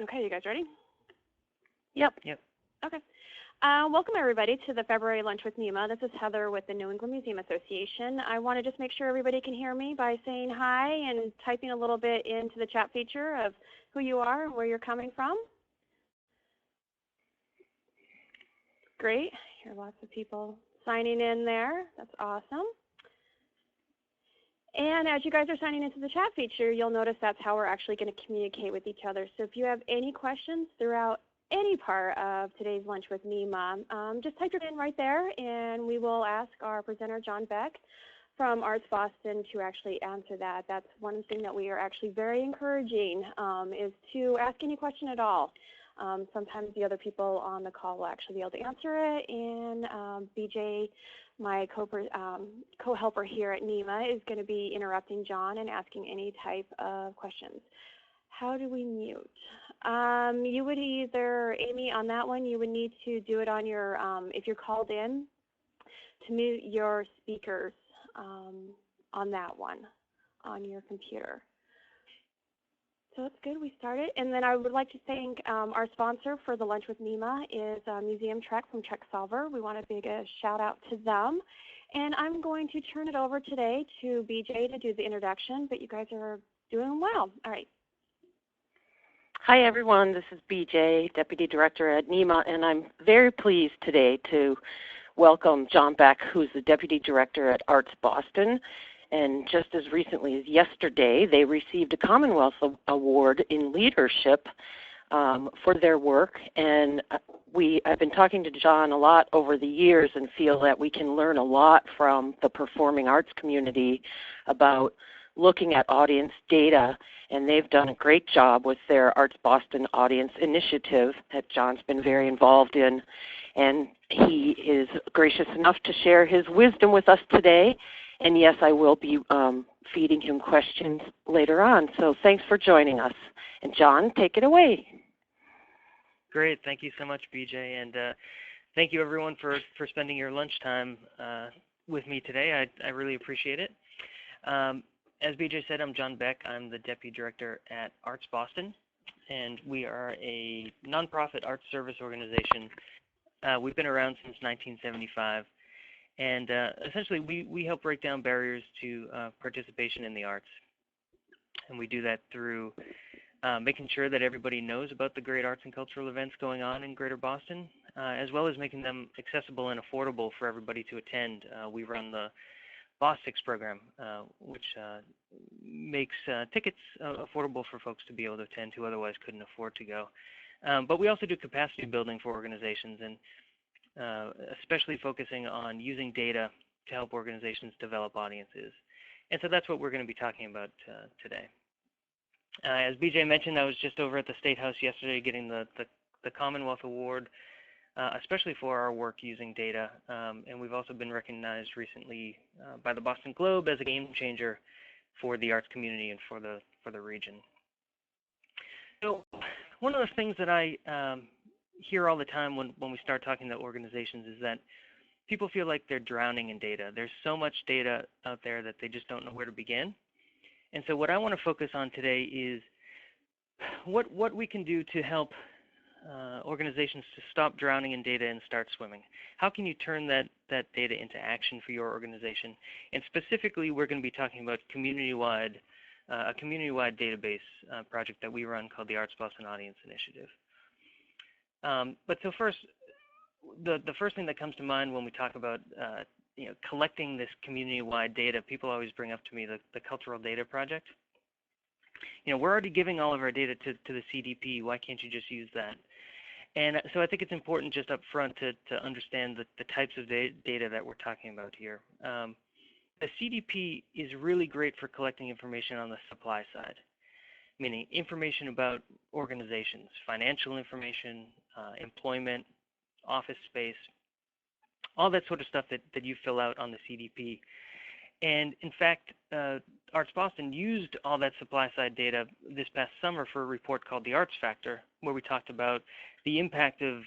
Okay, you guys ready? Yep. Okay. Welcome, everybody, to the February Lunch with NEMA. This is Heather with the New England Museum Association. I want to just make sure everybody can hear me by saying hi and typing a little bit into the chat feature of who you are and where you're coming from. Great. I hear lots of people signing in there. That's awesome. And as you guys are signing into the chat feature, you'll notice that's how we're actually going to communicate with each other. So if you have any questions throughout any part of today's Lunch with NEMA, just type it in right there, and we will ask our presenter, John Beck, from ArtsBoston to actually answer that. That's one thing that we are actually very encouraging, is to ask any question at all. Sometimes the other people on the call will actually be able to answer it, and BJ, my co-helper here at NEMA, is going to be interrupting John and asking any type of questions. How do we mute? You would either, Amy, on that one, you would need to do it on your, if you're called in, to mute your speakers on that one, on your computer. So that's good, we started. And then I would like to thank our sponsor for the Lunch with NEMA is Museum Trek from Trek Solver. We want to big a shout out to them. And I'm going to turn it over today to BJ to do the introduction, but you guys are doing well. All right. Hi, everyone. This is BJ, Deputy Director at NEMA, and I'm very pleased today to welcome John Beck, who's the Deputy Director at ArtsBoston. And just as recently as yesterday, they received a Commonwealth Award in Leadership for their work. And I've been talking to John a lot over the years and feel that we can learn a lot from the performing arts community about looking at audience data, and they've done a great job with their ArtsBoston Audience Initiative that John's been very involved in. And he is gracious enough to share his wisdom with us today. And yes, I will be feeding him questions later on. So thanks for joining us. And John, take it away. Great. Thank you so much, BJ. And thank you, everyone, for spending your lunchtime with me today. I really appreciate it. As BJ said, I'm John Beck. I'm the Deputy Director at ArtsBoston, and we are a nonprofit arts service organization. We've been around since 1975, and essentially we help break down barriers to participation in the arts. And we do that through making sure that everybody knows about the great arts and cultural events going on in Greater Boston, as well as making them accessible and affordable for everybody to attend. We run the BOS6 program, which makes tickets affordable for folks to be able to attend who otherwise couldn't afford to go. But we also do capacity building for organizations, and especially focusing on using data to help organizations develop audiences. And so that's what we're going to be talking about today. As BJ mentioned, I was just over at the State House yesterday getting the Commonwealth Award, especially for our work using data. And we've also been recognized recently by the Boston Globe as a game changer for the arts community and for the region. So one of the things that I hear all the time when we start talking to organizations is that people feel like they're drowning in data. There's so much data out there that they just don't know where to begin. And so what I want to focus on today is what we can do to help organizations to stop drowning in data and start swimming. How can you turn that data into action for your organization? And specifically, we're going to be talking about a community-wide database project that we run called the ArtsBoston Audience Initiative. But so first, the first thing that comes to mind when we talk about collecting this community-wide data, people always bring up to me the Cultural Data Project. We're already giving all of our data to the CDP. Why can't you just use that? And so I think it's important just up front to understand the types of data that we're talking about here. The CDP is really great for collecting information on the supply side, meaning information about organizations, financial information, employment, office space, all that sort of stuff that you fill out on the CDP. And in fact, ArtsBoston used all that supply-side data this past summer for a report called the Arts Factor, where we talked about the impact of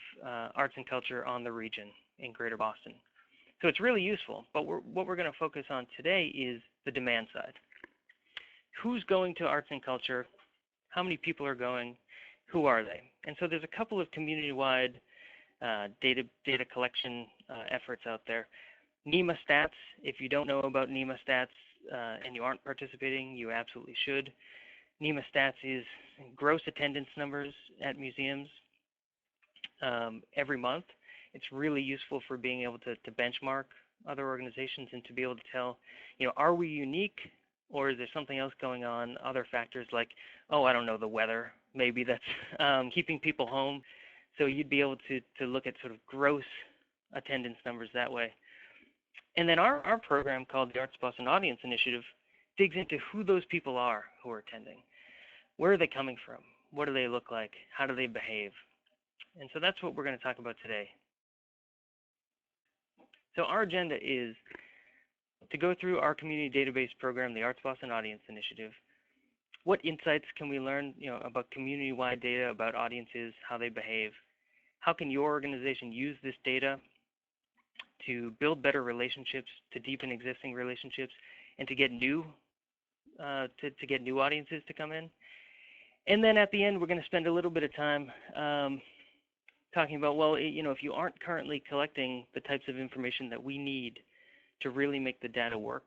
arts and culture on the region in Greater Boston. So it's really useful, but what we're going to focus on today is the demand side. Who's going to arts and culture? How many people are going? who are they? And so there's a couple of community-wide data collection efforts out there. NEMA stats, if you don't know about NEMA stats and you aren't participating, you absolutely should. NEMA stats is gross attendance numbers at museums every month. It's really useful for being able to benchmark other organizations and to be able to tell, are we unique, or is there something else going on, other factors like, I don't know, the weather, maybe that's keeping people home. So you'd be able to look at sort of gross attendance numbers that way. And then our program called the ArtsBoston Audience Initiative digs into who those people are who are attending. Where are they coming from? What do they look like? How do they behave? And so that's what we're going to talk about today. So our agenda is to go through our community database program, the ArtsBoston Audience Initiative. What insights can we learn, about community-wide data, about audiences, how they behave? How can your organization use this data to build better relationships, to deepen existing relationships, and to get new audiences to come in? And then at the end, we're going to spend a little bit of time talking about, if you aren't currently collecting the types of information that we need to really make the data work,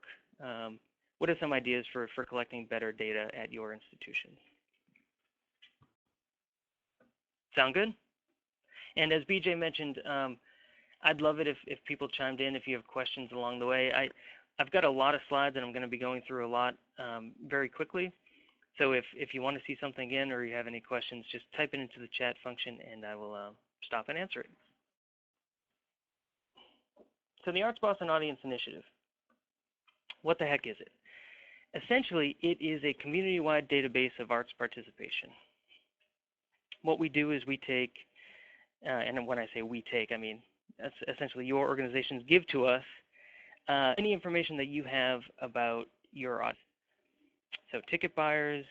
what are some ideas for collecting better data at your institution? Sound good? And as BJ mentioned, I'd love it if people chimed in if you have questions along the way. I've got a lot of slides and I'm going to be going through a lot very quickly. So if you want to see something again or you have any questions, just type it into the chat function and I will stop and answer it. So the ArtsBoston Audience Initiative, what the heck is it? Essentially, it is a community-wide database of arts participation. What we do is we take, and when I say we take, I mean essentially your organizations give to us any information that you have about your audience. So ticket buyers,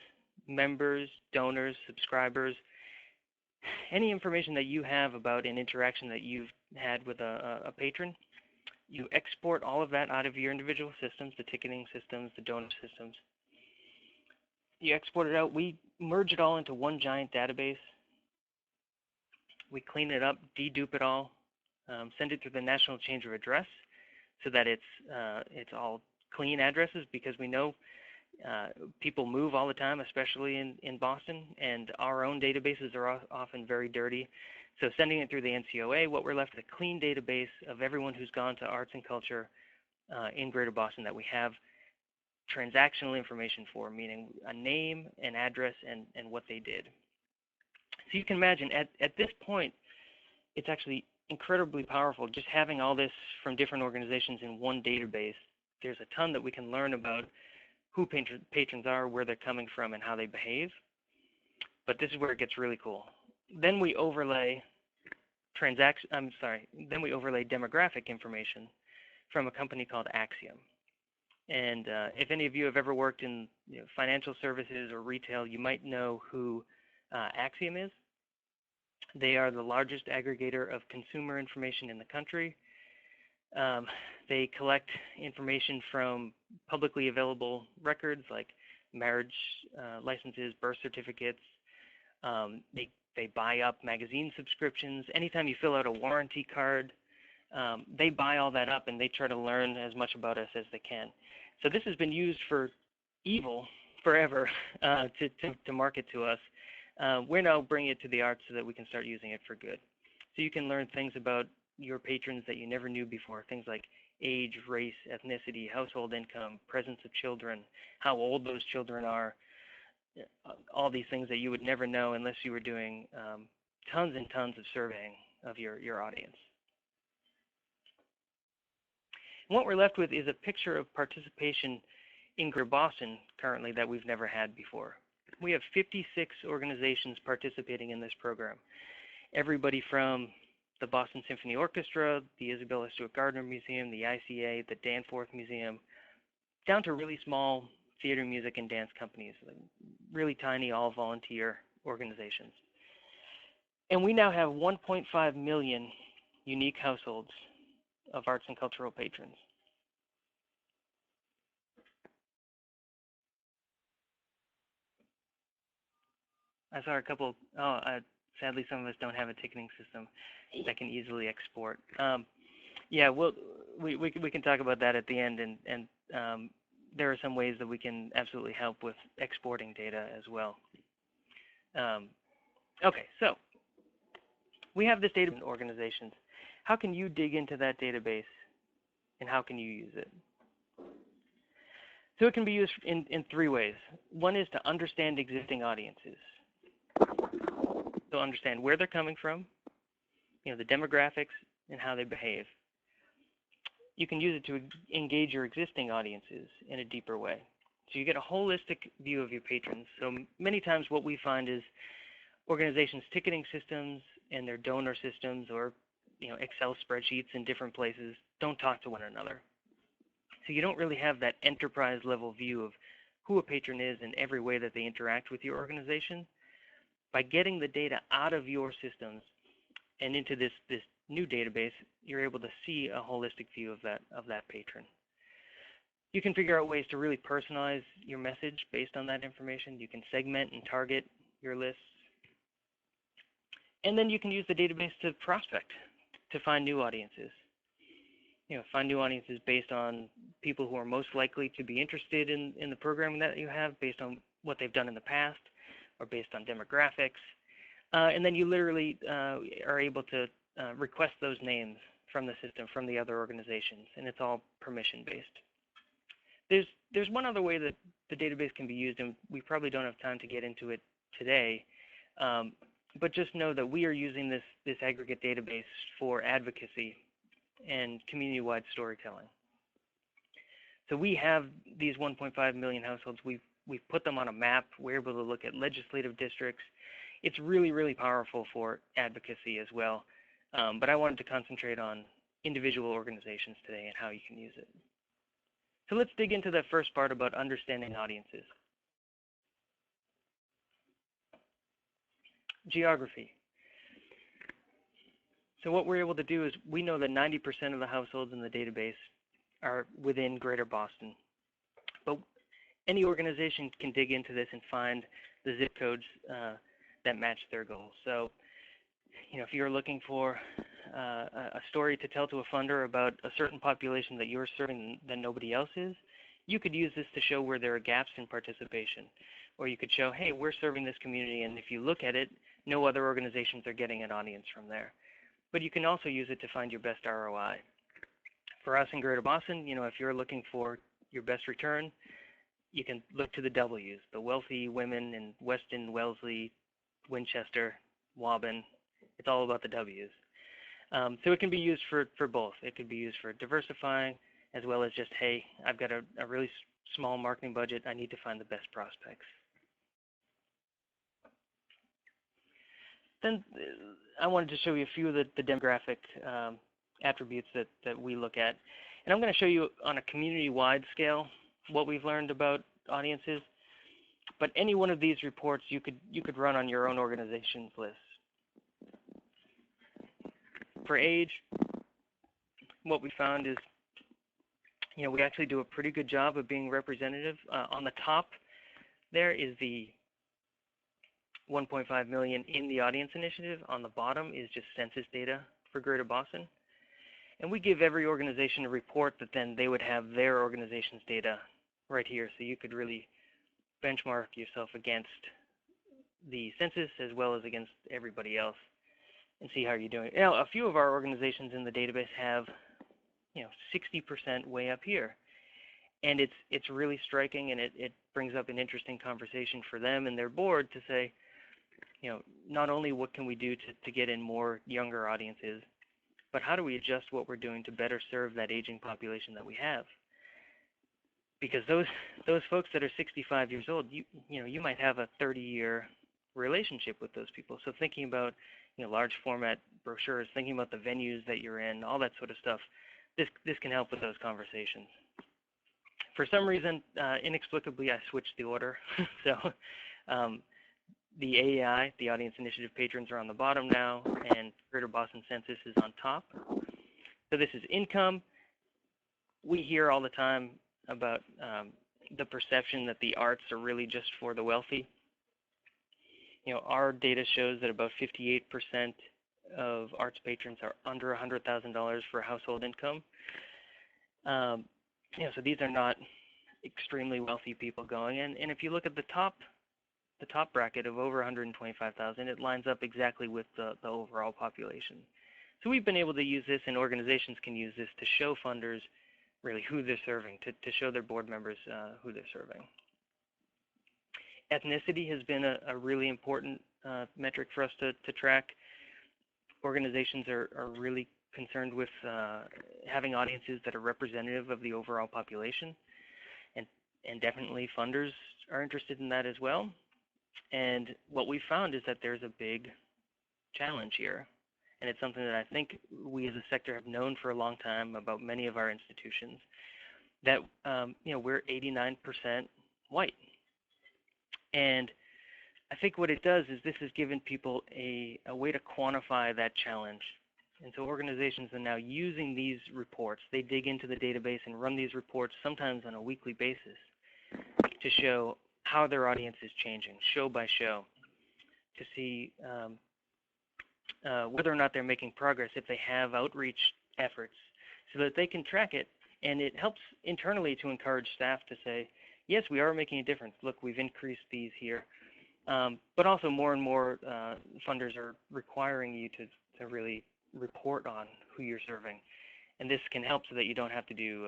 members, donors, subscribers, any information that you have about an interaction that you've had with a patron, you export all of that out of your individual systems, the ticketing systems, the donor systems. You export it out. We merge it all into one giant database. We clean it up, dedupe it all, send it through the National Change of Address so that it's all clean addresses, because we know people move all the time, especially in Boston, and our own databases are often very dirty. So sending it through the NCOA, what we're left with a clean database of everyone who's gone to arts and culture in Greater Boston that we have transactional information for, meaning a name, an address, and what they did. So you can imagine at this point, it's actually incredibly powerful just having all this from different organizations in one database. There's a ton that we can learn about who patrons are, where they're coming from, and how they behave. But this is where it gets really cool. Then we overlay demographic information from a company called Axiom. And if any of you have ever worked in financial services or retail, you might know who Axiom is. They are the largest aggregator of consumer information in the country. They collect information from publicly available records like marriage licenses, birth certificates. They buy up magazine subscriptions. Anytime you fill out a warranty card, they buy all that up and they try to learn as much about us as they can. So this has been used for evil forever to market to us. We're now bringing it to the arts so that we can start using it for good. So you can learn things about your patrons that you never knew before, things like age, race, ethnicity, household income, presence of children, how old those children are, all these things that you would never know unless you were doing tons and tons of surveying of your audience. And what we're left with is a picture of participation in Greater Boston currently that we've never had before. We have 56 organizations participating in this program. Everybody from the Boston Symphony Orchestra, the Isabella Stewart Gardner Museum, the ICA, the Danforth Museum, down to really small theater, music, and dance companies, like really tiny, all-volunteer organizations. And we now have 1.5 million unique households of arts and cultural patrons. I saw a couple. Sadly, some of us don't have a ticketing system that can easily export. Yeah, we can talk about that at the end, and there are some ways that we can absolutely help with exporting data as well. Okay, so we have this data in organizations. How can you dig into that database, and how can you use it? So it can be used in 3 ways. One is to understand existing audiences. So understand where they're coming from, the demographics, and how they behave. You can use it to engage your existing audiences in a deeper way. So you get a holistic view of your patrons. So many times what we find is organizations' ticketing systems and their donor systems, or Excel spreadsheets in different places, don't talk to one another. So you don't really have that enterprise level view of who a patron is in every way that they interact with your organization. By getting the data out of your systems and into this new database, you're able to see a holistic view of that patron. You can figure out ways to really personalize your message based on that information. You can segment and target your lists. And then you can use the database to prospect, to find new audiences. Find new audiences based on people who are most likely to be interested in the programming that you have, based on what they've done in the past, or based on demographics. And then you literally are able to request those names from the system, from the other organizations, and it's all permission-based. There's one other way that the database can be used, and we probably don't have time to get into it today, but just know that we are using this aggregate database for advocacy and community-wide storytelling. So we have these 1.5 million households. We've put them on a map. We're able to look at legislative districts. It's really, really powerful for advocacy as well. But I wanted to concentrate on individual organizations today and how you can use it. So let's dig into the first part about understanding audiences. Geography. So what we're able to do is we know that 90% of the households in the database are within Greater Boston. But any organization can dig into this and find the zip codes that match their goals. So, if you're looking for a story to tell to a funder about a certain population that you're serving that nobody else is, you could use this to show where there are gaps in participation. Or you could show, hey, we're serving this community, and if you look at it, no other organizations are getting an audience from there. But you can also use it to find your best ROI. For us in Greater Boston, if you're looking for your best return, you can look to the W's, the wealthy women in Weston, Wellesley, Winchester, Waban. It's all about the W's. So it can be used for both. It could be used for diversifying, as well as just, hey, I've got a really small marketing budget. I need to find the best prospects. Then I wanted to show you a few of the demographic attributes that we look at. And I'm going to show you on a community-wide scale what we've learned about audiences. But any one of these reports you could run on your own organization's list. For age, what we found is, we actually do a pretty good job of being representative. On the top there is the 1.5 million in the audience initiative. On the bottom is just census data for Greater Boston. And we give every organization a report that then they would have their organization's data right here. So you could really benchmark yourself against the census as well as against everybody else and see how you're doing. A few of our organizations in the database have 60% way up here. And it's really striking, and it brings up an interesting conversation for them and their board to say, not only what can we do to get in more younger audiences, but how do we adjust what we're doing to better serve that aging population that we have? Because those folks that are 65 years old, you might have a 30-year relationship with those people. So thinking about large format brochures, thinking about the venues that you're in, all that sort of stuff, this can help with those conversations. For some reason, inexplicably, I switched the order. So the AEI, the Audience Initiative patrons, are on the bottom now, and Greater Boston Census is on top. So this is income. We hear all the time about the perception that the arts are really just for the wealthy. our data shows that about 58% of arts patrons are under $100,000 for household income. So these are not extremely wealthy people going in. And if you look at the top bracket of over 125,000, it lines up exactly with the overall population. So we've been able to use this, and organizations can use this to show funders really who they're serving, to show their board members who they're serving. Ethnicity has been a really important metric for us to track. Organizations are really concerned with having audiences that are representative of the overall population, and definitely funders are interested in that as well. And what we've found is that there's a big challenge here, and it's something that I think we as a sector have known for a long time about many of our institutions, that we're 89% white. And I think what it does is this has given people a way to quantify that challenge. And so organizations are now using these reports. They dig into the database and run these reports sometimes on a weekly basis to show how their audience is changing, show by show, to see whether or not they're making progress, if they have outreach efforts, so that they can track it. And it helps internally to encourage staff to say, yes, we are making a difference. Look, we've increased these here. But also more and more funders are requiring you to really report on who you're serving. And this can help so that you don't have to do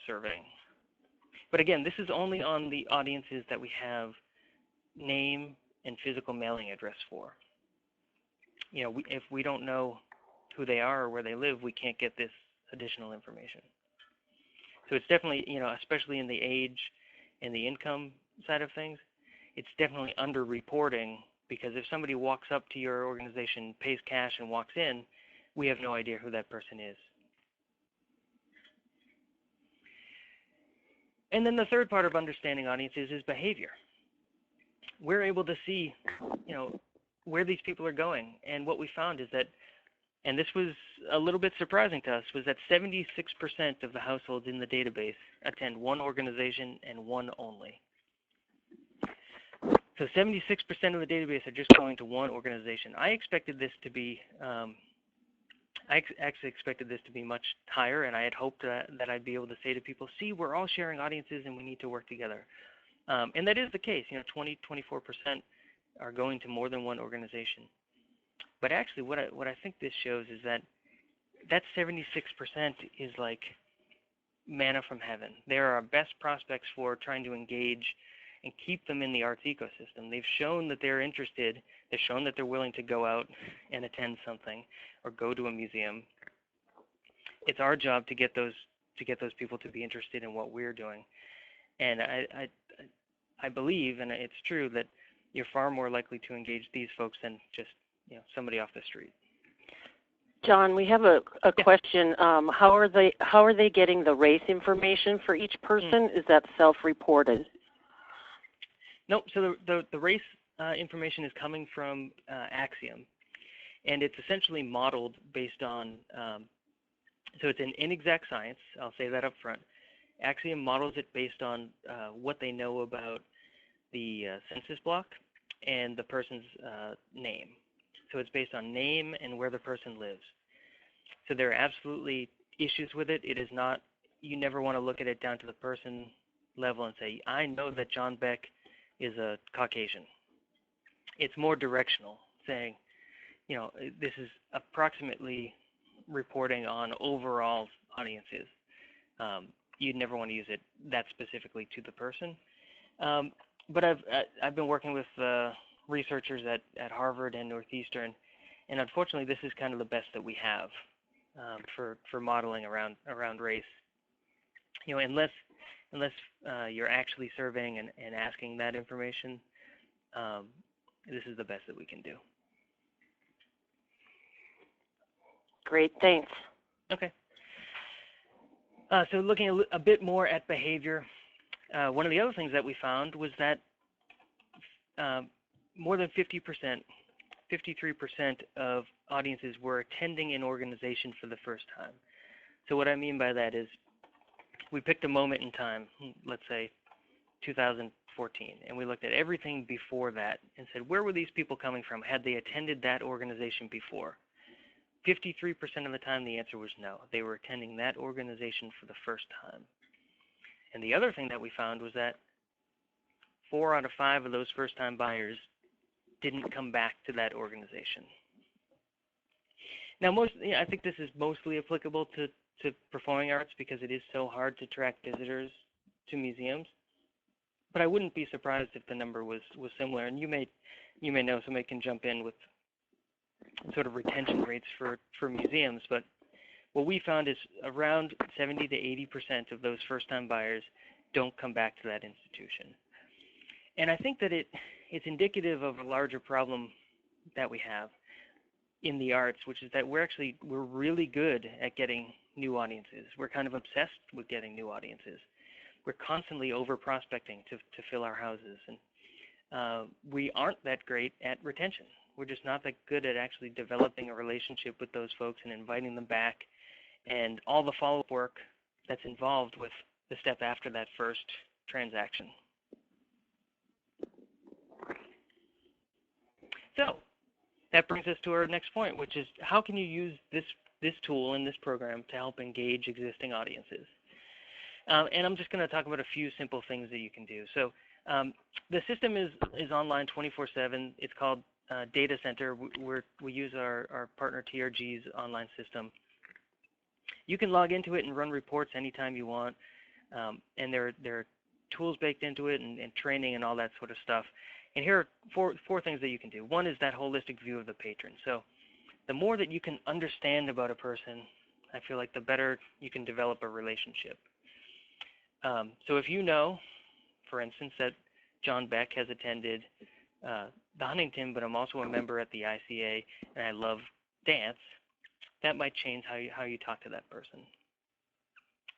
surveying. But again, this is only on the audiences that we have name and physical mailing address for. If we don't know who they are or where they live, we can't get this additional information. So it's definitely, especially in the age and the income side of things, it's definitely underreporting, because if somebody walks up to your organization, pays cash, and walks in, we have no idea who that person is. And then the third part of understanding audiences is behavior. We're able to see, where these people are going. And what we found is that, and this was a little bit surprising to us, was that 76% of the households in the database attend one organization and one only. So 76% of the database are just going to one organization. I expected this to be, I actually expected this to be much higher, and I had hoped that I'd be able to say to people, see, we're all sharing audiences and we need to work together. And that is the case. 24% are going to more than one organization. But actually what I think this shows is that 76% is like manna from heaven. They're our best prospects for trying to engage and keep them in the arts ecosystem. They've shown that they're interested. They've shown that they're willing to go out and attend something or go to a museum. It's our job to get those people to be interested in what we're doing. And I believe, and it's true, that you're far more likely to engage these folks than just somebody off the street. John, we have a question. How are they getting the race information for each person? Is that self-reported? Nope. So the race information is coming from Axiom, and it's essentially modeled based on. So it's an inexact science. I'll say that up front. Axiom models it based on what they know about the census block and the person's name. So it's based on name and where the person lives. So there are absolutely issues with it. It is not, you never want to look at it down to the person level and say, I know that John Beck is a Caucasian. It's more directional, saying, this is approximately reporting on overall audiences. You'd never want to use it that specifically to the person. But I've been working with researchers at Harvard and Northeastern, and unfortunately, this is kind of the best that we have for modeling around race. Unless you're actually surveying and asking that information, this is the best that we can do. Great, thanks. Okay. So looking a bit more at behavior, one of the other things that we found was that more than 50%, 53% of audiences were attending an organization for the first time. So what I mean by that is we picked a moment in time, let's say 2014, and we looked at everything before that and said, where were these people coming from? Had they attended that organization before? 53% of the time, the answer was no. They were attending that organization for the first time. And the other thing that we found was that 4 out of 5 of those first-time buyers didn't come back to that organization. Now, I think this is mostly applicable to performing arts because it is so hard to track visitors to museums. But I wouldn't be surprised if the number was similar. And you may know, somebody can jump in with sort of retention rates for museums. But what we found is around 70 to 80% of those first-time buyers don't come back to that institution. And I think that it's indicative of a larger problem that we have in the arts, which is that we're really good at getting new audiences. We're kind of obsessed with getting new audiences. We're constantly over prospecting to fill our houses, and we aren't that great at retention. We're just not that good at actually developing a relationship with those folks and inviting them back, and all the follow-up work that's involved with the step after that first transaction. So that brings us to our next point, which is how can you use this tool in this program to help engage existing audiences? And I'm just going to talk about a few simple things that you can do. So the system is online 24/7. It's called Data Center. We use our partner TRG's online system. You can log into it and run reports anytime you want, and there are tools baked into it and training and all that sort of stuff. And here are four things that you can do. One is that holistic view of the patron. So the more that you can understand about a person, I feel like the better you can develop a relationship. So if you know, for instance, that John Beck has attended the Huntington, but I'm also a member at the ICA, and I love dance, that might change how you talk to that person.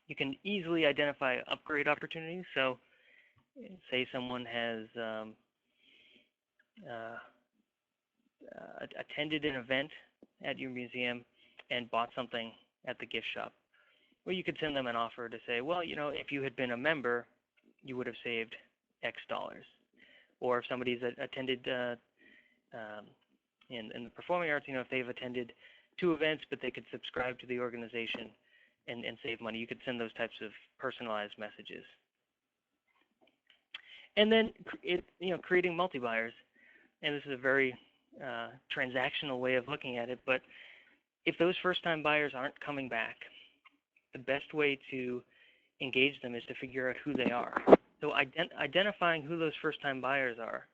You can easily identify upgrade opportunities. So say someone has attended an event at your museum and bought something at the gift shop. Well, you could send them an offer to say, well, you know, if you had been a member, you would have saved X dollars. Or if somebody's attended in the performing arts, you know, if they've attended 2 events, but they could subscribe to the organization and save money, you could send those types of personalized messages. And then, creating multi-buyers. And this is a very transactional way of looking at it, but if those first-time buyers aren't coming back, the best way to engage them is to figure out who they are. So identifying who those first-time buyers are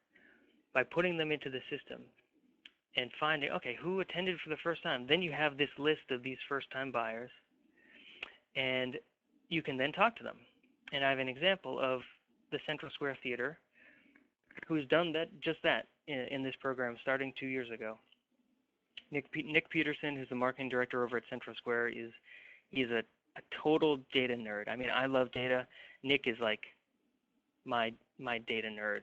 by putting them into the system and finding, okay, who attended for the first time? Then you have this list of these first-time buyers, and you can then talk to them. And I have an example of the Central Square Theater, who's done just that in this program starting 2 years ago. Nick Peterson, who's the marketing director over at Central Square, he's a total data nerd. I mean, I love data. Nick is like my data nerd.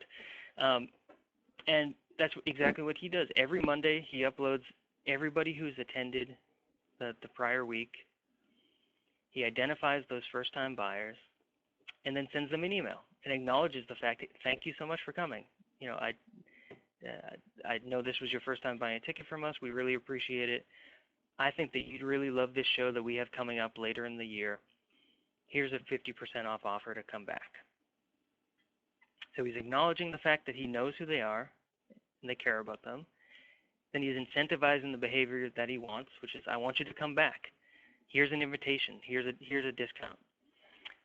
And that's exactly what he does. Every Monday, he uploads everybody who's attended the prior week. He identifies those first-time buyers and then sends them an email and acknowledges the fact that, thank you so much for coming. You know, I know this was your first time buying a ticket from us. We really appreciate it. I think that you'd really love this show that we have coming up later in the year. Here's a 50% off offer to come back. So he's acknowledging the fact that he knows who they are and they care about them. Then he's incentivizing the behavior that he wants, which is, I want you to come back. Here's an invitation. Here's a discount.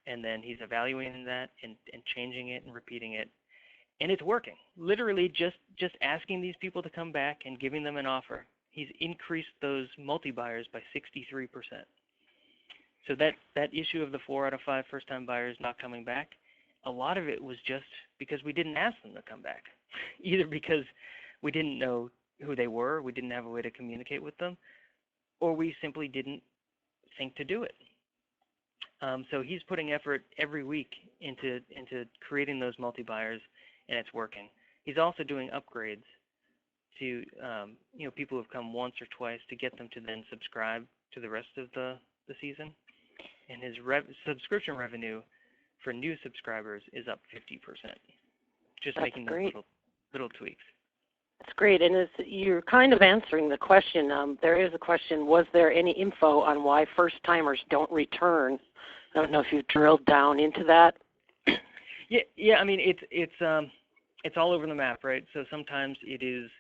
And then he's evaluating that and changing it and repeating it. And it's working. Literally just asking these people to come back and giving them an offer. He's increased those multi-buyers by 63%. So that issue of the 4 out of 5 first-time buyers not coming back, a lot of it was just because we didn't ask them to come back. Either because we didn't know who they were, we didn't have a way to communicate with them, or we simply didn't think to do it. So he's putting effort every week into creating those multi-buyers, and it's working. He's also doing upgrades to people who have come once or twice to get them to then subscribe to the rest of the season. And his subscription revenue for new subscribers is up 50%. Just That's making those great. little tweaks. That's great. And you're kind of answering the question. There is a question, was there any info on why first-timers don't return? I don't know if you've drilled down into that. Yeah. I mean, it's all over the map, right? So sometimes it is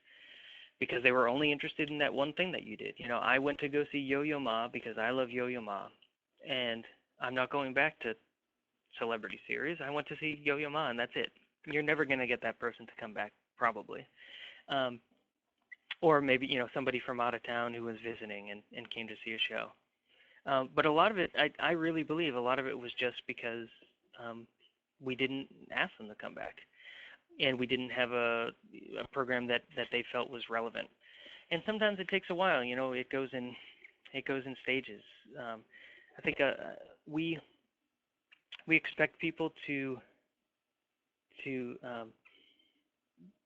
because they were only interested in that one thing that you did. You know, I went to go see Yo-Yo Ma because I love Yo-Yo Ma, and I'm not going back to Celebrity Series. I went to see Yo-Yo Ma, and that's it. You're never going to get that person to come back, probably. Or maybe, you know, somebody from out of town who was visiting and came to see a show. But a lot of it, I really believe a lot of it was just because we didn't ask them to come back, and we didn't have a program that they felt was relevant. And sometimes it takes a while. You know, it goes in stages. I think we expect people to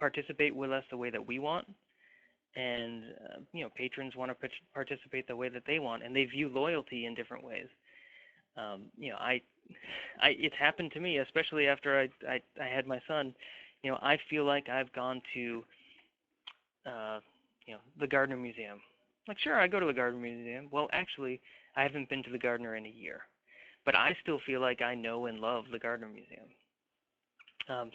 participate with us the way that we want, and you know, patrons want to participate the way that they want, and they view loyalty in different ways. You know, it's happened to me, especially after I had my son. You know, I feel like I've gone to you know, the Gardner Museum. Like, sure, I go to the Gardner Museum. Well, actually, I haven't been to the Gardner in a year, but I still feel like I know and love the Gardner Museum.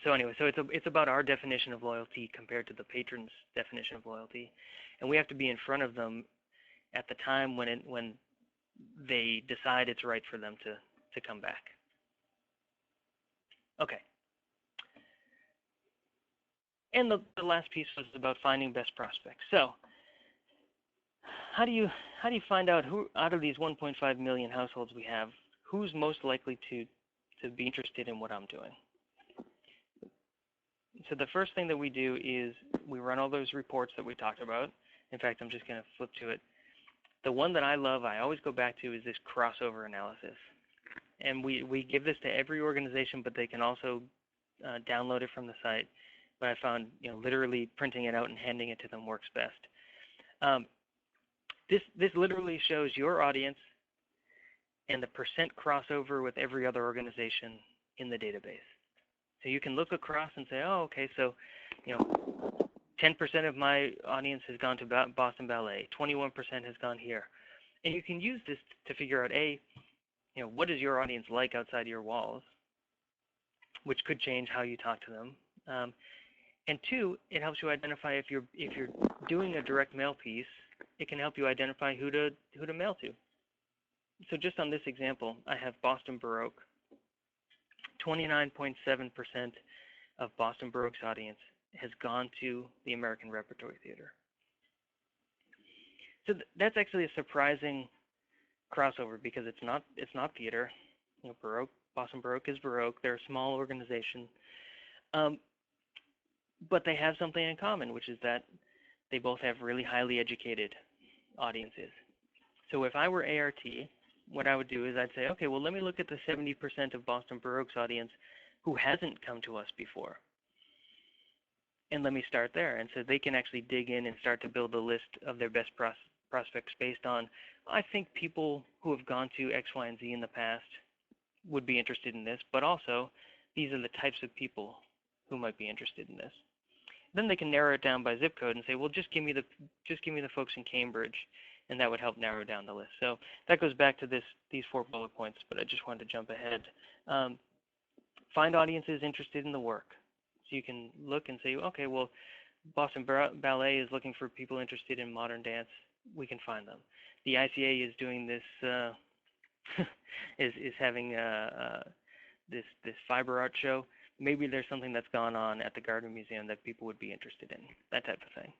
So anyway, so it's about our definition of loyalty compared to the patron's definition of loyalty, and we have to be in front of them at the time when they decide it's right for them to come back. Okay. And the last piece was about finding best prospects. So how do you find out who out of these 1.5 million households we have, who's most likely to be interested in what I'm doing? So the first thing that we do is we run all those reports that we talked about. In fact, I'm just going to flip to it. The one that I love, I always go back to, is this crossover analysis. And we give this to every organization, but they can also download it from the site. But I found, you know, literally printing it out and handing it to them works best. This literally shows your audience and the percent crossover with every other organization in the database. So you can look across and say, oh, okay, so, you know, 10% of my audience has gone to Boston Ballet, 21% has gone here. And you can use this to figure out, A, you know, what is your audience like outside your walls, which could change how you talk to them. And two, it helps you identify if you're doing a direct mail piece, it can help you identify who to mail to. So just on this example, I have Boston Baroque. 29.7% of Boston Baroque's audience has gone to the American Repertory Theater. So that's actually a surprising crossover because it's not theater. You know, Boston Baroque is Baroque. They're a small organization, but they have something in common, which is that they both have really highly educated audiences. So if I were ART, what I would do is I'd say, okay, well, let me look at the 70% of Boston Baroque's audience who hasn't come to us before. And let me start there. And so they can actually dig in and start to build a list of their best prospects based on, I think people who have gone to X, Y, and Z in the past would be interested in this, but also these are the types of people who might be interested in this. Then they can narrow it down by zip code and say, well, just give me the folks in Cambridge, and that would help narrow down the list. So that goes back to these 4 bullet points, but I just wanted to jump ahead. Find audiences interested in the work. So you can look and say, okay, well, Boston Ballet is looking for people interested in modern dance. We can find them. The ICA is doing this, is having this fiber art show. Maybe there's something that's gone on at the Gardner Museum that people would be interested in, that type of thing.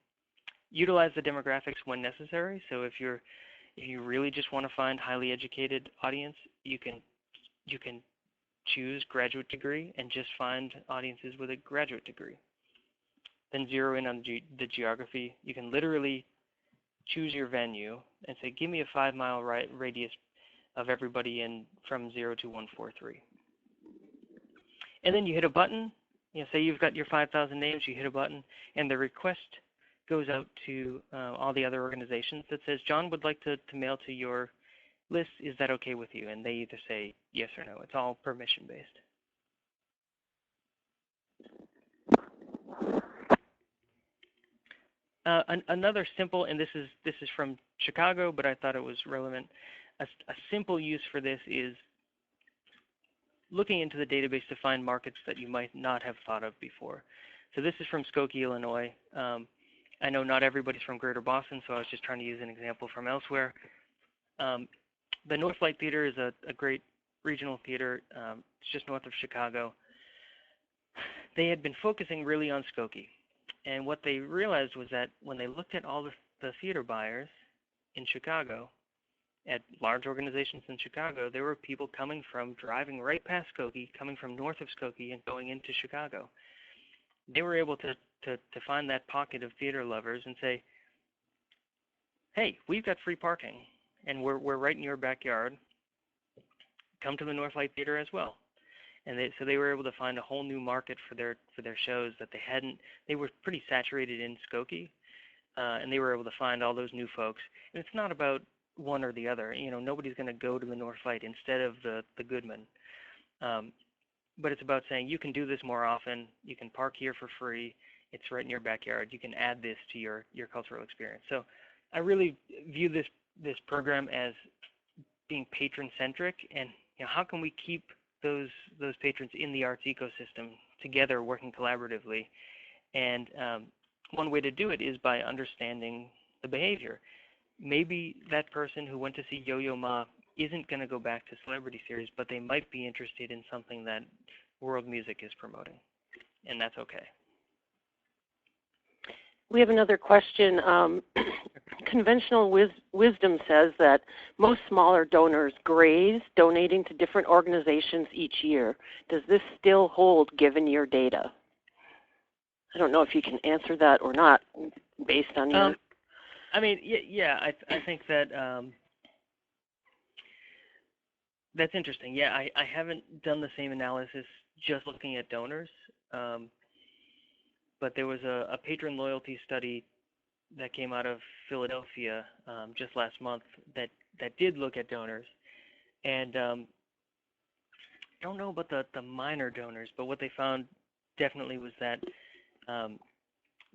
Utilize the demographics when necessary. So if you really just want to find highly educated audience, you can choose graduate degree and just find audiences with a graduate degree. Then zero in on the geography. You can literally choose your venue and say, give me a 5-mile radius of everybody from 0 to 143. And then you hit a button. You know, say you've got your 5,000 names, you hit a button, and the request goes out to all the other organizations that says, John would like to mail to your list. Is that okay with you? And they either say yes or no. It's all permission-based. Another simple, and this is from Chicago, but I thought it was relevant. A simple use for this is looking into the database to find markets that you might not have thought of before. So this is from Skokie, Illinois. I know not everybody's from Greater Boston, so I was just trying to use an example from elsewhere. The Northlight Theater is a great regional theater. It's just north of Chicago. They had been focusing really on Skokie. And what they realized was that when they looked at all the theater buyers in Chicago, at large organizations in Chicago, there were people driving right past Skokie, coming from north of Skokie and going into Chicago. They were able to find that pocket of theater lovers and say, hey, we've got free parking, and we're right in your backyard. Come to the Northlight Theater as well. And so they were able to find a whole new market for their shows that they were pretty saturated in Skokie, and they were able to find all those new folks. And it's not about one or the other. Nobody's going to go to the Northlight instead of the Goodman. But it's about saying you can do this more often. You can park here for free. It's right in your backyard. You can add this to your cultural experience. So I really view this program as being patron-centric, and how can we keep those patrons in the arts ecosystem together, working collaboratively? And one way to do it is by understanding the behavior. Maybe that person who went to see Yo-Yo Ma isn't going to go back to Celebrity Series, but they might be interested in something that world music is promoting, and that's okay. We have another question. Conventional wisdom says that most smaller donors graze, donating to different organizations each year. Does this still hold given your data? I don't know if you can answer that or not based on your... I mean, yeah, I think that that's interesting. Yeah, I haven't done the same analysis just looking at donors, but there was a patron loyalty study that came out of Philadelphia just last month that did look at donors, and I don't know about the minor donors, but what they found definitely was that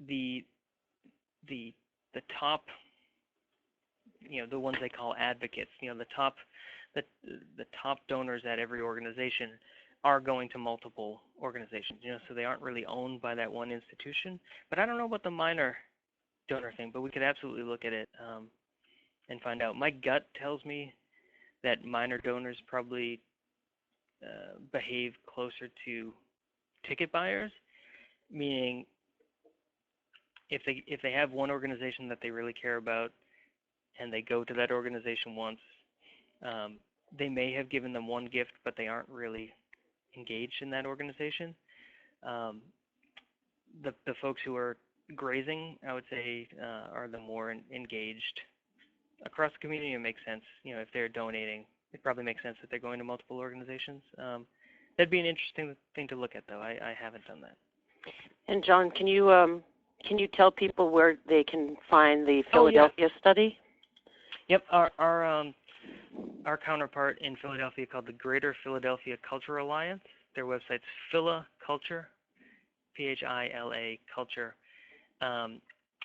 the top, the ones they call advocates, the top donors at every organization are going to multiple organizations, so they aren't really owned by that one institution. But I don't know about the minor donor thing, but we could absolutely look at it and find out. My gut tells me that minor donors probably behave closer to ticket buyers, meaning if they have one organization that they really care about and they go to that organization once, they may have given them one gift, but they aren't really engaged in that organization. The folks who are grazing, I would say, are the more engaged across the community. It makes sense, if they're donating, it probably makes sense that they're going to multiple organizations. That'd be an interesting thing to look at, though. I haven't done that. And John, can you tell people where they can find the Philadelphia study? Yep, our counterpart in Philadelphia called the Greater Philadelphia Culture Alliance. Their website's Phila Culture, Phila Culture.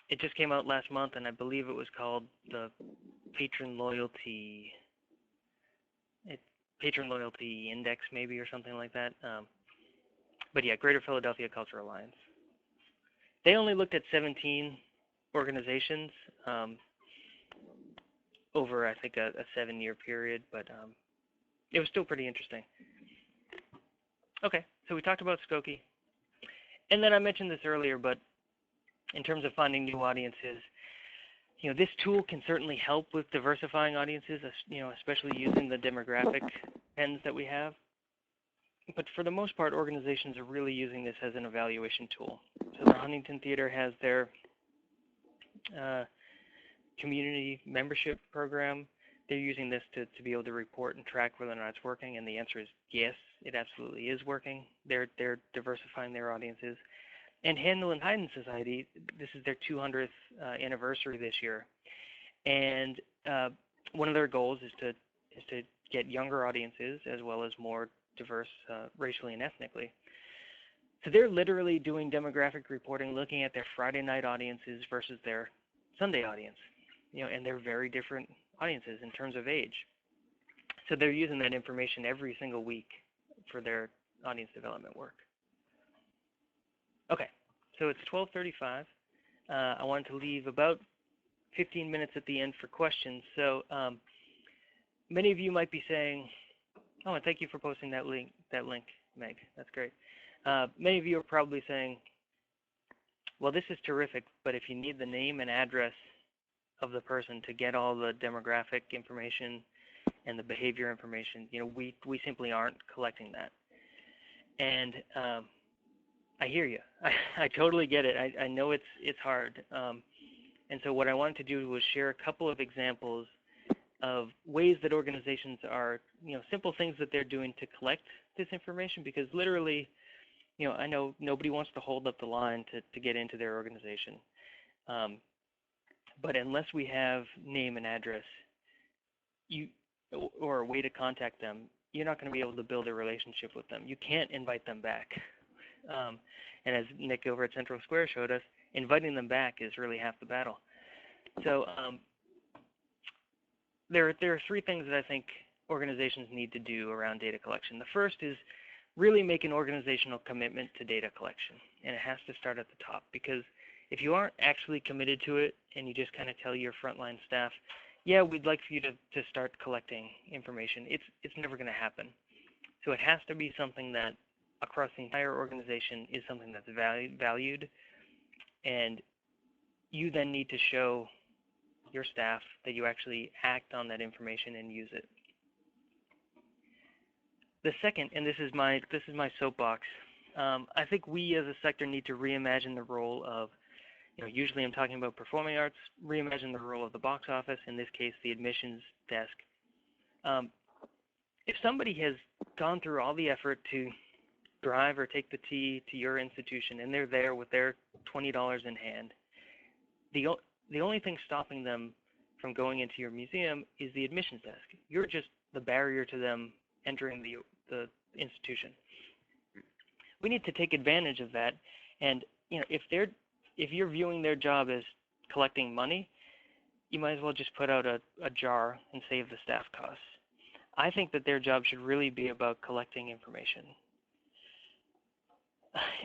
It just came out last month, and I believe it was called the Patron Loyalty Index, maybe, or something like that. But yeah, Greater Philadelphia Culture Alliance. They only looked at 17 organizations over, I think, a 7-year period, but it was still pretty interesting. Okay, so we talked about Skokie. And then I mentioned this earlier, but in terms of finding new audiences, this tool can certainly help with diversifying audiences, especially using the demographic pens that we have. But for the most part, organizations are really using this as an evaluation tool. So the Huntington Theater has their community membership program. They're using this to be able to report and track whether or not it's working, and the answer is yes, it absolutely is working. They're diversifying their audiences. And Handel and Haydn Society, this is their 200th anniversary this year, and one of their goals is to get younger audiences as well as more diverse racially and ethnically. So they're literally doing demographic reporting, looking at their Friday night audiences versus their Sunday audience, and they're very different audiences in terms of age. So they're using that information every single week for their audience development work. Okay, so it's 12:35. I wanted to leave about 15 minutes at the end for questions. So many of you might be saying, oh, and thank you for posting that link, Meg. That's great. Many of you are probably saying, well, this is terrific, but if you need the name and address of the person to get all the demographic information and the behavior information, we simply aren't collecting that. And I hear you. I totally get it. I know it's hard. And so what I wanted to do was share a couple of examples of ways that organizations are, simple things that they're doing to collect this information, because literally, I know nobody wants to hold up the line to get into their organization. But unless we have name and address, or a way to contact them, you're not going to be able to build a relationship with them. You can't invite them back. And as Nick over at Central Square showed us, inviting them back is really half the battle. So there are three things that I think organizations need to do around data collection. The first is really make an organizational commitment to data collection, and it has to start at the top, because if you aren't actually committed to it and you just kind of tell your frontline staff, yeah, we'd like for you to start collecting information, it's never going to happen. So it has to be something that across the entire organization is something that's valued, and you then need to show your staff that you actually act on that information and use it. The second, and this is my soapbox, I think we as a sector need to reimagine the role of, usually I'm talking about performing arts, reimagine the role of the box office, in this case the admissions desk. If somebody has gone through all the effort to drive or take the T to your institution and they're there with their $20 in hand, the only thing stopping them from going into your museum is the admissions desk. You're just the barrier to them entering the institution. We need to take advantage of that, and if you're viewing their job as collecting money, you might as well just put out a jar and save the staff costs. I think that their job should really be about collecting information.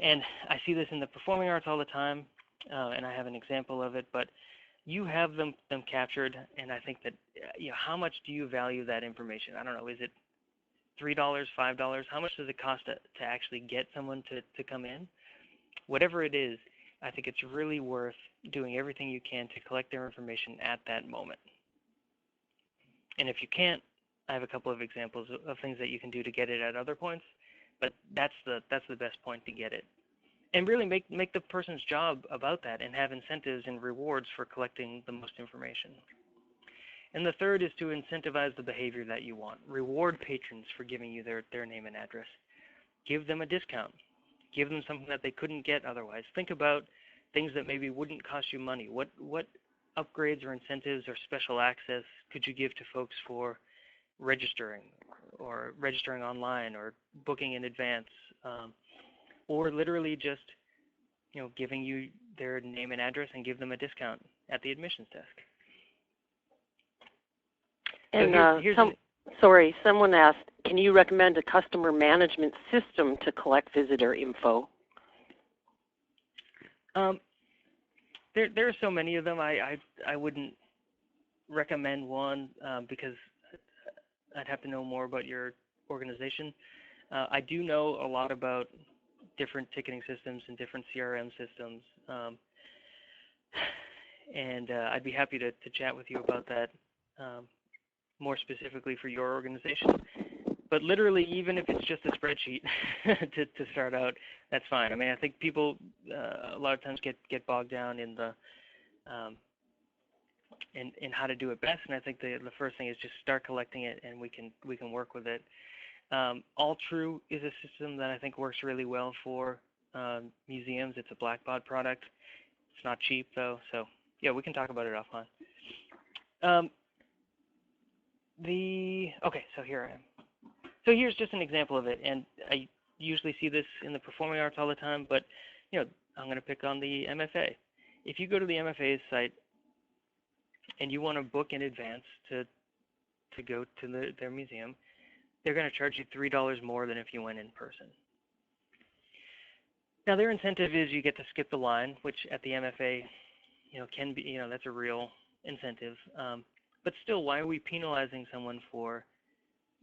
And I see this in the performing arts all the time, and I have an example of it, but you have them captured, and I think that, how much do you value that information? I don't know, is it $3, $5? How much does it cost to actually get someone to come in? Whatever it is, I think it's really worth doing everything you can to collect their information at that moment. And if you can't, I have a couple of examples of things that you can do to get it at other points, but that's the best point to get it. And really make the person's job about that and have incentives and rewards for collecting the most information. And the third is to incentivize the behavior that you want. Reward patrons for giving you their name and address. Give them a discount. Give them something that they couldn't get otherwise. Think about things that maybe wouldn't cost you money. What upgrades or incentives or special access could you give to folks for registering, or registering online, or booking in advance, or literally just giving you their name and address and give them a discount at the admissions desk. And so someone asked, can you recommend a customer management system to collect visitor info? There are so many of them. I wouldn't recommend one because I'd have to know more about your organization. I do know a lot about different ticketing systems and different CRM systems, and I'd be happy to chat with you about that more specifically for your organization. But literally, even if it's just a spreadsheet to start out, that's fine. I mean, I think people a lot of times get bogged down in the in how to do it best, and I think the first thing is just start collecting it, and we can work with it. All True is a system that I think works really well for museums. It's a Blackbaud product. It's not cheap though, so yeah, we can talk about it offline. Okay, so here I am. So here's just an example of it, and usually see this in the performing arts all the time, but I'm going to pick on the MFA. If you go to the MFA's site and you want to book in advance to go to their museum, they're going to charge you $3 more than if you went in person. Now, their incentive is you get to skip the line, which at the MFA, can be, that's a real incentive. But still, why are we penalizing someone for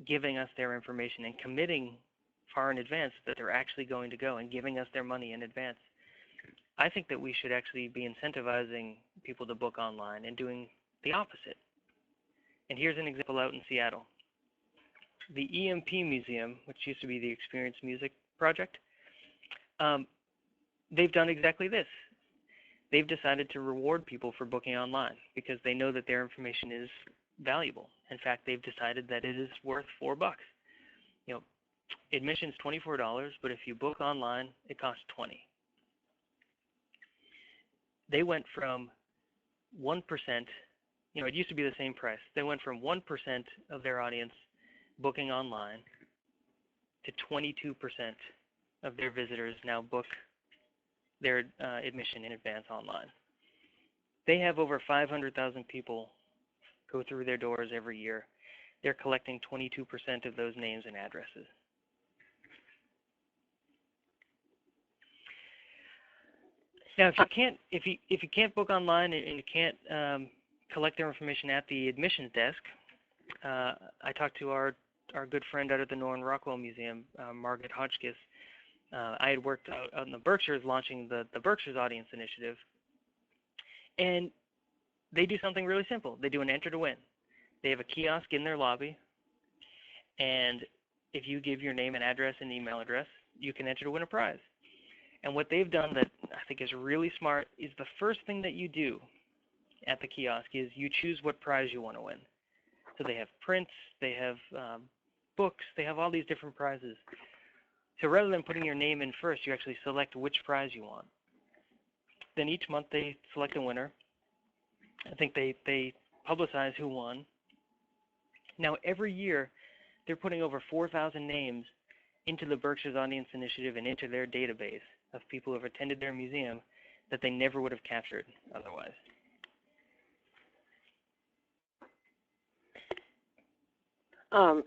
giving us their information and committing far in advance that they're actually going to go and giving us their money in advance? I think that we should actually be incentivizing people to book online and doing the opposite. And here's an example out in Seattle. The EMP Museum, which used to be the Experience Music Project, they've done exactly this. They've decided to reward people for booking online because they know that their information is valuable. In fact, they've decided that it is worth $4. Admission's $24, but if you book online, it costs $20. They went from 1%, it used to be the same price. They went from 1% of their audience booking online to 22% of their visitors now book their admission in advance online. They have over 500,000 people go through their doors every year. They're collecting 22% of those names and addresses. Now, if you can't book online and you can't collect their information at the admissions desk, I talked to our good friend out at the Norman Rockwell Museum, Margaret Hotchkiss. I had worked out in the Berkshires launching the Berkshires Audience Initiative, and they do something really simple. They do an enter to win. They have a kiosk in their lobby, and if you give your name and address and email address, you can enter to win a prize. And what they've done that I think is really smart is the first thing that you do at the kiosk is you choose what prize you want to win. So they have prints, they have books, they have all these different prizes. So rather than putting your name in first, you actually select which prize you want. Then each month they select a winner. I think they publicize who won. Now every year they're putting over 4,000 names into the Berkshires Audience Initiative and into their database of people who have attended their museum that they never would have captured otherwise.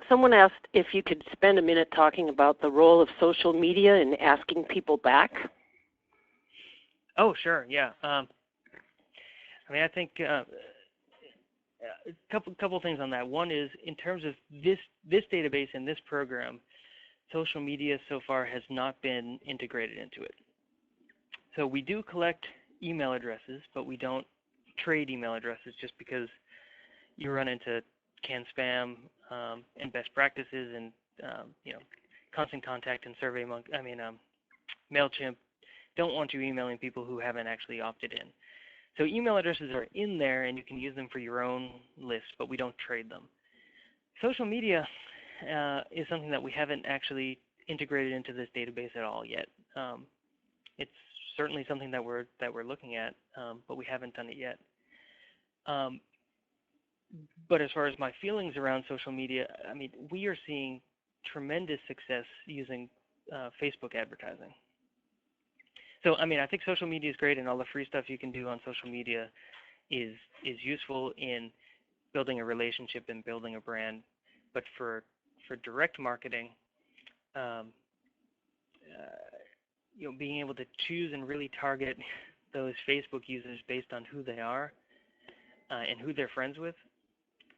Someone asked if you could spend a minute talking about the role of social media in asking people back. Oh, sure, yeah. I think a couple things on that. One is in terms of this database and this program, social media so far has not been integrated into it. So we do collect email addresses, but we don't trade email addresses just because you run into canned spam and best practices and Constant Contact and MailChimp don't want you emailing people who haven't actually opted in. So email addresses are in there and you can use them for your own list, but we don't trade them. Social media is something that we haven't actually integrated into this database at all yet. It's certainly something that we're looking at, but we haven't done it yet. But as far as my feelings around social media, we are seeing tremendous success using Facebook advertising. So, I think social media is great, and all the free stuff you can do on social media is useful in building a relationship and building a brand. But for direct marketing, being able to choose and really target those Facebook users based on who they are and who they're friends with,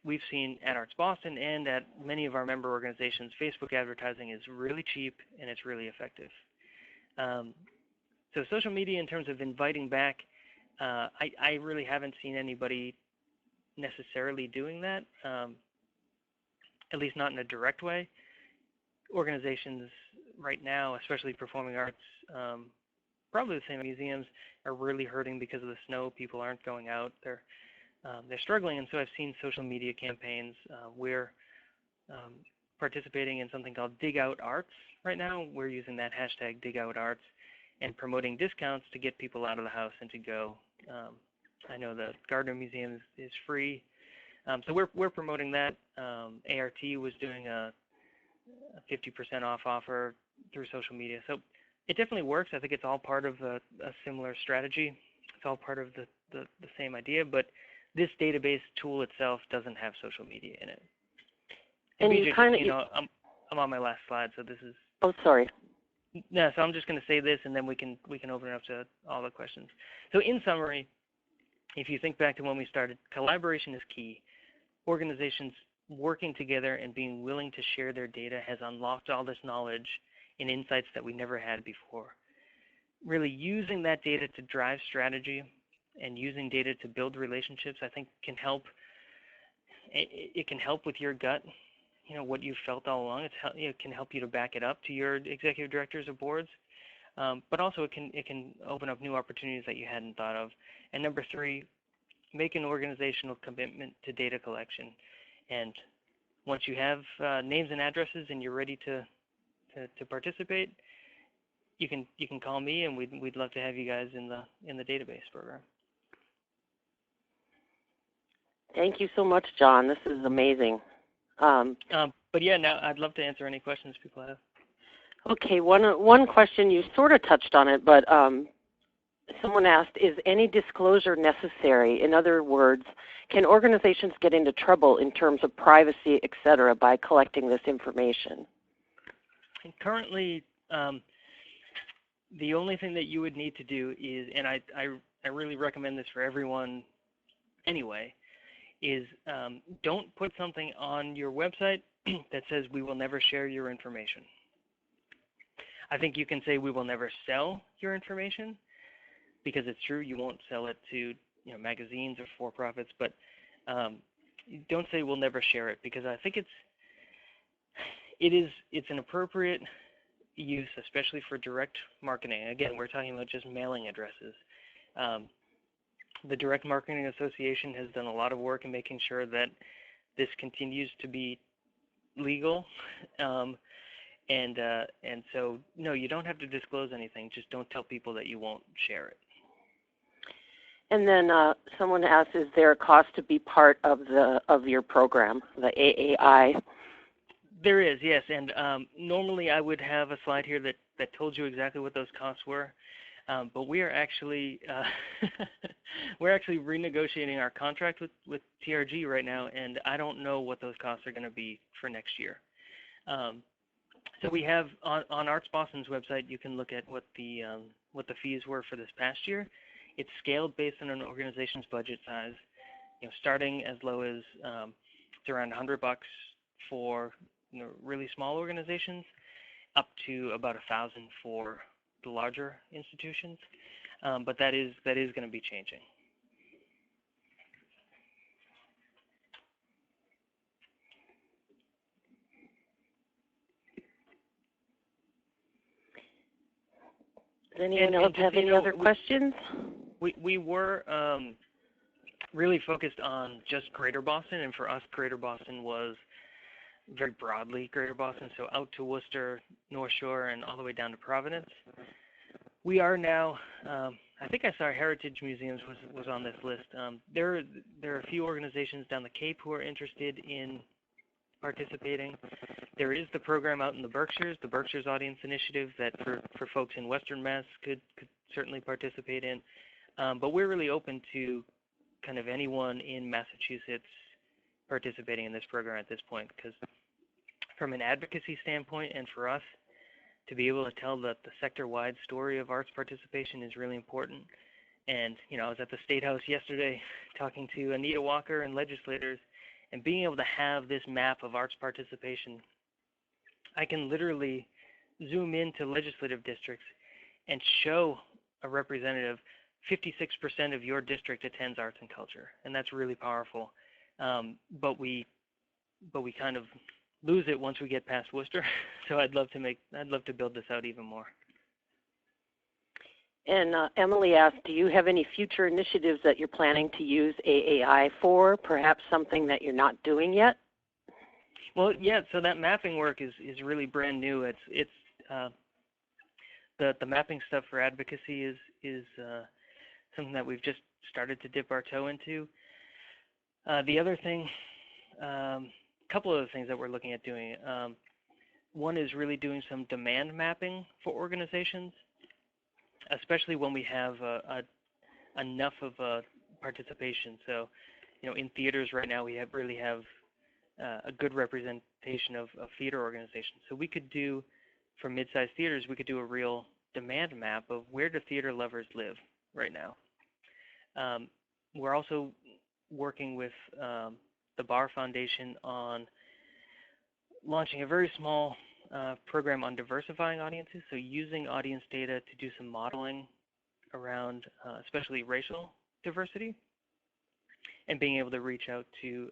we've seen at ArtsBoston and at many of our member organizations, Facebook advertising is really cheap and it's really effective. So social media in terms of inviting back, I really haven't seen anybody necessarily doing that, at least not in a direct way. Organizations right now, especially performing arts, probably the same museums, are really hurting because of the snow. People aren't going out. They're struggling, and so I've seen social media campaigns. We're participating in something called Dig Out Arts right now. We're using that hashtag Dig Out Arts and promoting discounts to get people out of the house and to go. I know the Gardner Museum is free, so we're promoting that. ART was doing a 50% off offer through social media. So it definitely works. I think it's all part of a similar strategy. It's all part of the same idea, but this database tool itself doesn't have social media in it. And you kind of, I'm on my last slide, so this is. Oh, sorry. No, so I'm just going to say this, and then we can open it up to all the questions. So in summary, if you think back to when we started, collaboration is key. Organizations working together and being willing to share their data has unlocked all this knowledge and insights that we never had before. Really using that data to drive strategy and using data to build relationships, I think can help. It can help with your gut, what you've felt all along. It can help you to back it up to your executive directors or boards, but also it can open up new opportunities that you hadn't thought of. And number 3, make an organizational commitment to data collection. And once you have names and addresses and you're ready to participate, you can call me, and we'd love to have you guys in the database program. Thank you so much, John. This is amazing. But yeah, now I'd love to answer any questions people have. Okay, one question, you sort of touched on it, but someone asked, is any disclosure necessary? In other words, can organizations get into trouble in terms of privacy, et cetera, by collecting this information? And currently, the only thing that you would need to do is, and I really recommend this for everyone anyway, is don't put something on your website that says we will never share your information. I think you can say we will never sell your information, because it's true, you won't sell it to magazines or for-profits, but don't say we'll never share it, because I think it's an appropriate use, especially for direct marketing. Again, we're talking about just mailing addresses. The Direct Marketing Association has done a lot of work in making sure that this continues to be legal. And so, no, you don't have to disclose anything. Just don't tell people that you won't share it. And then someone asked, is there a cost to be part of your program, the AAI? There is, yes. And normally I would have a slide here that told you exactly what those costs were. But we are actually renegotiating our contract with TRG right now, and I don't know what those costs are going to be for next year. So we have on ArtsBoston's website, you can look at what the fees were for this past year. It's scaled based on an organization's budget size, starting as low as it's around $100 for really small organizations, up to about $1,000 for the larger institutions. But that is going to be changing. Does anyone else have any other questions? We were really focused on just Greater Boston, and for us, Greater Boston was very broadly Greater Boston, so out to Worcester, North Shore, and all the way down to Providence. We are now, I think I saw Heritage Museums was on this list. There are a few organizations down the Cape who are interested in participating. There is the program out in the Berkshires Audience Initiative, that for folks in Western Mass could certainly participate in. But we're really open to kind of anyone in Massachusetts participating in this program at this point, because from an advocacy standpoint and for us to be able to tell the sector-wide story of arts participation is really important. And, I was at the State House yesterday talking to Anita Walker and legislators, and being able to have this map of arts participation, I can literally zoom into legislative districts and show a representative 56% of your district attends arts and culture, and that's really powerful. But we kind of lose it once we get past Worcester. So I'd love to build this out even more. And Emily asked, do you have any future initiatives that you're planning to use AAI for? Perhaps something that you're not doing yet? Well, yeah. So that mapping work is really brand new. It's the mapping stuff for advocacy is something that we've just started to dip our toe into. The other thing, a couple of other things that we're looking at doing. One is really doing some demand mapping for organizations, especially when we have enough of a participation. So, in theaters right now, we really have a good representation of theater organizations. So we could do, for mid-sized theaters, we could do a real demand map of where do theater lovers live right now. We're also working with the Barr Foundation on launching a very small program on diversifying audiences, so using audience data to do some modeling around especially racial diversity, and being able to reach out to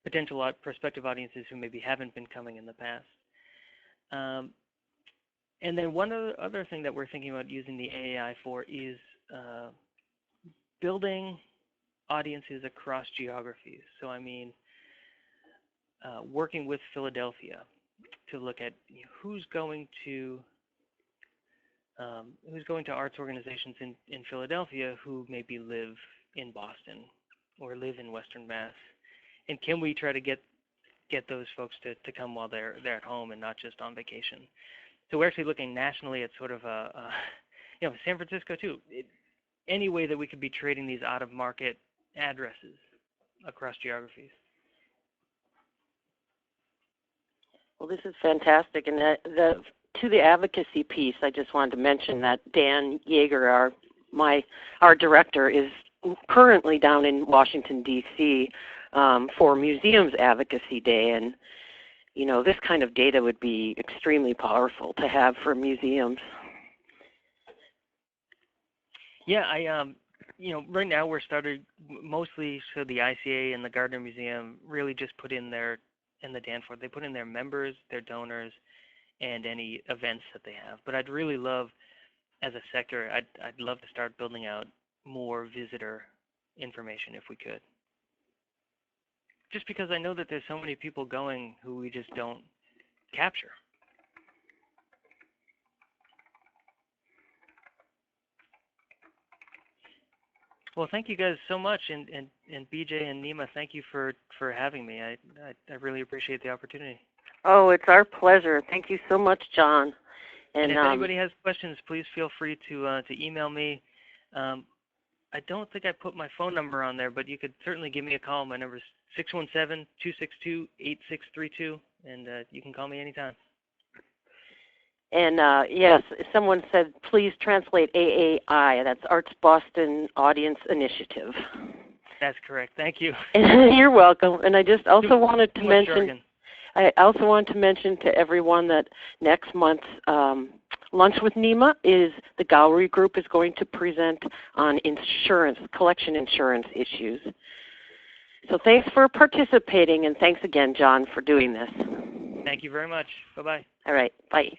potential prospective audiences who maybe haven't been coming in the past. And then one other thing that we're thinking about using the AI for is building audiences across geographies. So I mean, working with Philadelphia to look at who's going to arts organizations in Philadelphia who maybe live in Boston or live in Western Mass, and can we try to get those folks to come while they're at home and not just on vacation? So we're actually looking nationally at sort of San Francisco too. Any way that we could be trading these out-of-market addresses across geographies. Well, this is fantastic. And to the advocacy piece, I just wanted to mention that Dan Yeager, our director, is currently down in Washington, D.C. For Museums Advocacy Day. And, this kind of data would be extremely powerful to have for museums. Yeah, right now we're started mostly, so the ICA and the Gardner Museum really just put in the Danforth, they put in their members, their donors, and any events that they have. But I'd really love, as a sector, I'd love to start building out more visitor information if we could. Just because I know that there's so many people going who we just don't capture. Well, thank you guys so much, and BJ and NEMA, thank you for having me. I really appreciate the opportunity. Oh, it's our pleasure. Thank you so much, John. And if anybody has questions, please feel free to email me. I don't think I put my phone number on there, but you could certainly give me a call. My number is 617-262-8632, and you can call me anytime. And yes, someone said, please translate AAI. That's ArtsBoston Audience Initiative. That's correct. Thank you. You're welcome. And I just also wanted to mention, to everyone that next month's Lunch with NEMA the gallery group is going to present on collection insurance issues. So thanks for participating, and thanks again, John, for doing this. Thank you very much. Bye-bye. All right. Bye.